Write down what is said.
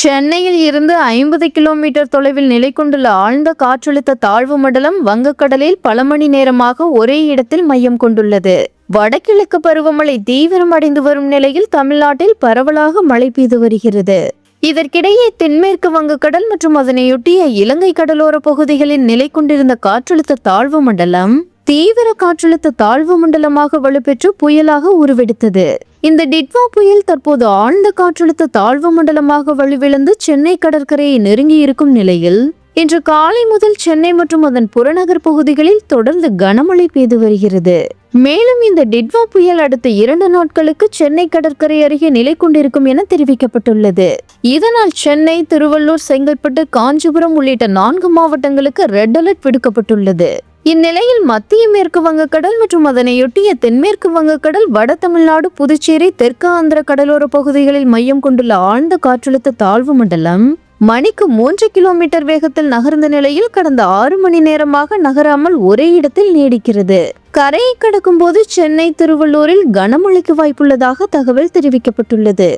சென்னையில் இருந்து 50 கிலோமீட்டர் தொலைவில் நிலை கொண்டுள்ள ஆழ்ந்த காற்றழுத்த தாழ்வு மண்டலம் வங்கக்கடலில் பல மணி நேரமாக ஒரே இடத்தில் மையம் கொண்டுள்ளது. வடகிழக்கு பருவமழை தீவிரமடைந்து வரும் நிலையில் தமிழ்நாட்டில் பரவலாக மழை பெய்து வருகிறது. இதற்கிடையே தென்மேற்கு வங்கக்கடல் மற்றும் அதனையொட்டிய இலங்கை கடலோர பகுதிகளில் நிலை கொண்டிருந்த காற்றழுத்த தாழ்வு மண்டலம் தீவிர காற்றழுத்த தாழ்வு மண்டலமாக வலுப்பெற்று புயலாக உருவெடுத்தது. இந்த டிட்வா புயல் தற்போது ஆழ்ந்த காற்றழுத்த தாழ்வு மண்டலமாக வலுவிழந்து சென்னை கடற்கரையை நெருங்கி இருக்கும் நிலையில் இன்று காலை முதல் சென்னை மற்றும் அதன் புறநகர் பகுதிகளில் தொடர்ந்து கனமழை பெய்து வருகிறது. மேலும் இந்த டிட்வா புயல் அடுத்த 2 நாட்களுக்கு சென்னை கடற்கரை அருகே நிலை கொண்டிருக்கும் என தெரிவிக்கப்பட்டுள்ளது. இதனால் சென்னை, திருவள்ளூர், செங்கல்பட்டு, காஞ்சிபுரம் உள்ளிட்ட 4 மாவட்டங்களுக்கு ரெட் அலர்ட் விடுக்கப்பட்டுள்ளது. இந்நிலையில் மத்திய மேற்கு வங்கக்கடல் மற்றும் அதனையொட்டிய தென்மேற்கு வங்கக்கடல், வட தமிழ்நாடு, புதுச்சேரி, தெற்கு ஆந்திர கடலோர பகுதிகளில் மையம் கொண்டுள்ள ஆழ்ந்த காற்றழுத்த தாழ்வு மண்டலம் மணிக்கு 3 கிலோமீட்டர் வேகத்தில் நகர்ந்த நிலையில் கடந்த 6 மணி நேரமாக நகராமல் ஒரே இடத்தில் நீடிக்கிறது. கரையை கடக்கும் போது சென்னை, திருவள்ளூரில் கனமழைக்கு வாய்ப்புள்ளதாக தகவல் தெரிவிக்கப்பட்டுள்ளது.